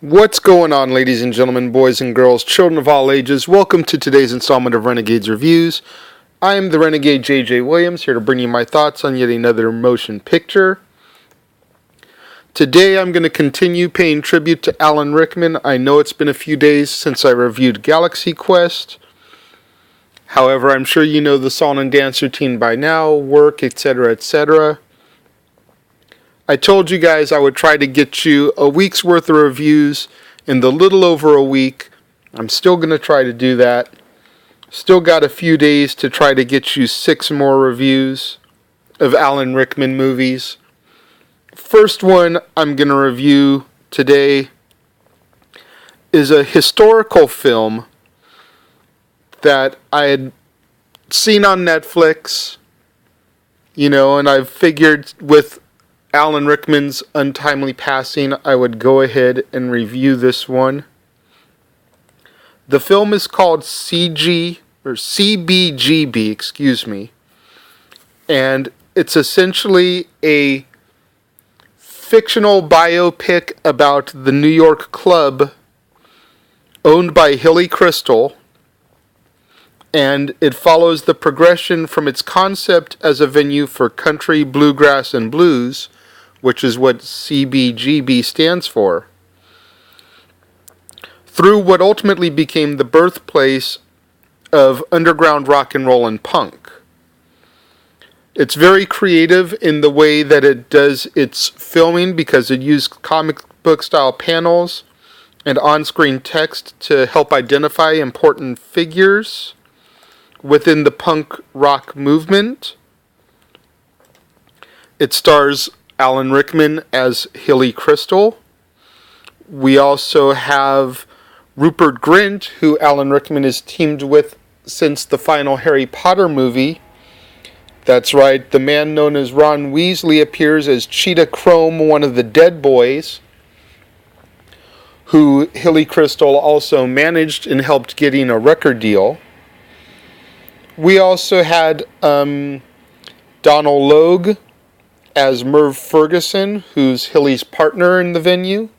What's going on, ladies and gentlemen, boys and girls, children of all ages? Welcome to today's installment of Renegades Reviews. I am the Renegade J.J. Williams, here to bring you my thoughts on yet another motion picture. Today I'm going to continue paying tribute to Alan Rickman. I know it's been a few days since I reviewed Galaxy Quest. However, I'm sure you know the song and dance routine by now, work, etc., etc. I told you guys I would try to get you a week's worth of reviews in the little over a week. I'm still going to try to do that. Still got a few days to try to get you 6 more reviews of Alan Rickman movies. First one I'm going to review today is a historical film that I had seen on Netflix, and I've figured with Alan Rickman's untimely passing, I would go ahead and review this one. The film is called CBGB, and it's essentially a fictional biopic about the New York club owned by Hilly Krystal, and it follows the progression from its concept as a venue for country, bluegrass, and blues, which is what CBGB stands for, through what ultimately became the birthplace of underground rock and roll and punk. It's very creative in the way that it does its filming because it used comic book style panels and on-screen text to help identify important figures within the punk rock movement. It stars Alan Rickman as Hilly Krystal. We also have Rupert Grint, who Alan Rickman is teamed with since the final Harry Potter movie. That's right, the man known as Ron Weasley appears as Cheetah Chrome, one of the dead boys, who Hilly Krystal also managed and helped getting a record deal. We also had Donald Logue as Merv Ferguson, who's Hilly's partner in the venue.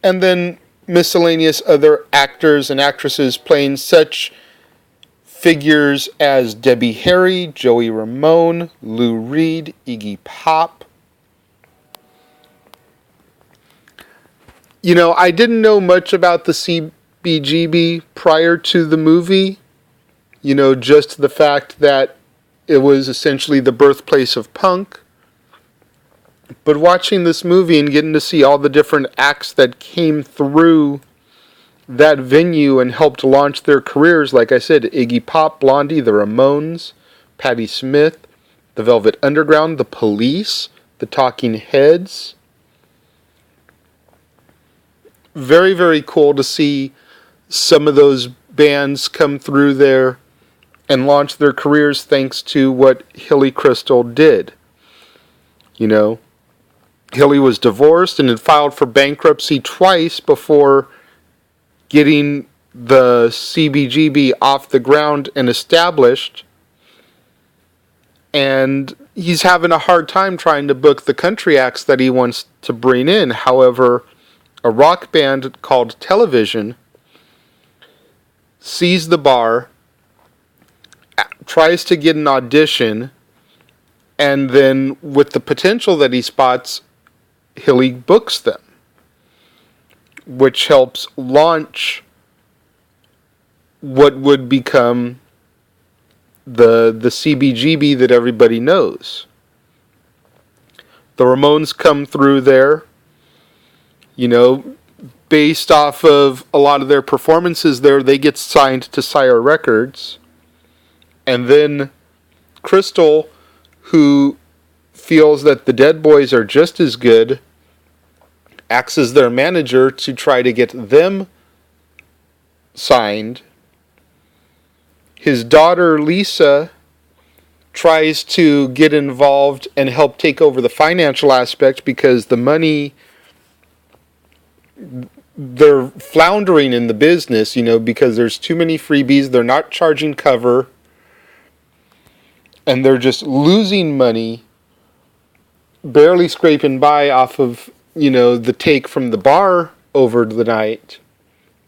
And then miscellaneous other actors and actresses playing such figures as Debbie Harry, Joey Ramone, Lou Reed, Iggy Pop. I didn't know much about the CBGB prior to the movie. Just the fact that it was essentially the birthplace of punk. But watching this movie and getting to see all the different acts that came through that venue and helped launch their careers, like I said, Iggy Pop, Blondie, the Ramones, Patti Smith, the Velvet Underground, the Police, the Talking Heads. Very, very cool to see some of those bands come through there and launch their careers thanks to what Hilly Krystal did. Hilly was divorced and had filed for bankruptcy twice before getting the CBGB off the ground and established. And he's having a hard time trying to book the country acts that he wants to bring in. However, a rock band called Television sees the bar, tries to get an audition, and then with the potential that he spots, Hilly books them, which helps launch what would become the CBGB that everybody knows. The Ramones come through there, based off of a lot of their performances there, they get signed to Sire Records. And then Krystal, who feels that the Dead Boys are just as good, acts as their manager to try to get them signed. His daughter, Lisa, tries to get involved and help take over the financial aspect because the money, they're floundering in the business, because there's too many freebies, they're not charging cover, and they're just losing money, barely scraping by off of the take from the bar over the night,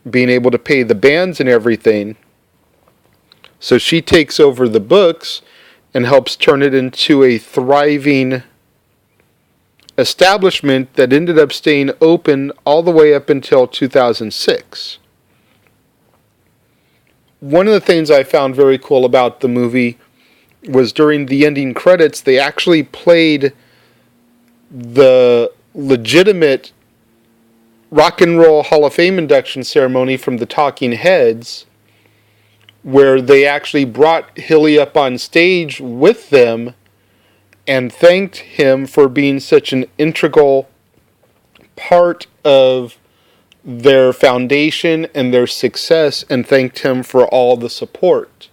being able to pay the bands and everything. So she takes over the books and helps turn it into a thriving establishment that ended up staying open all the way up until 2006. One of the things I found very cool about the movie was during the ending credits, they actually played the legitimate Rock and Roll Hall of Fame induction ceremony from the Talking Heads, where they actually brought Hilly up on stage with them and thanked him for being such an integral part of their foundation and their success, and thanked him for all the support.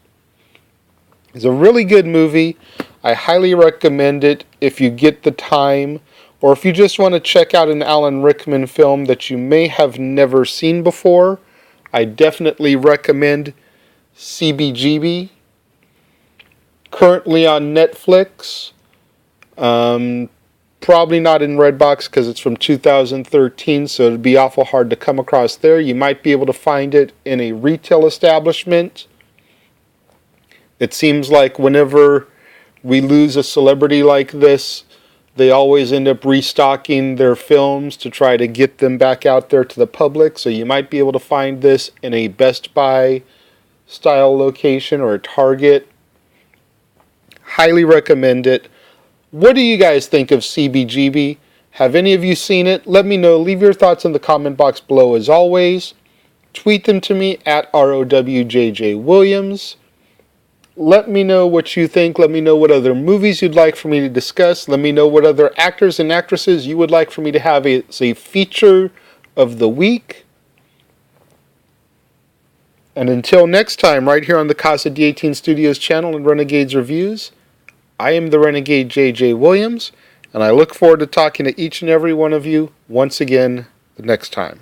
It's a really good movie. I highly recommend it if you get the time, or if you just want to check out an Alan Rickman film that you may have never seen before. I definitely recommend CBGB. Currently on Netflix. Probably not in Redbox because it's from 2013, so it'd be awful hard to come across there. You might be able to find it in a retail establishment. It seems like whenever we lose a celebrity like this, they always end up restocking their films to try to get them back out there to the public. So you might be able to find this in a Best Buy style location or a Target. Highly recommend it. What do you guys think of CBGB? Have any of you seen it? Let me know. Leave your thoughts in the comment box below as always. Tweet them to me at ROWJJ Let me know what you think. Let me know what other movies you'd like for me to discuss. Let me know what other actors and actresses you would like for me to have as a feature of the week. And until next time, right here on the Casa D18 Studios channel and Renegades Reviews, I am the Renegade JJ Williams, and I look forward to talking to each and every one of you once again the next time.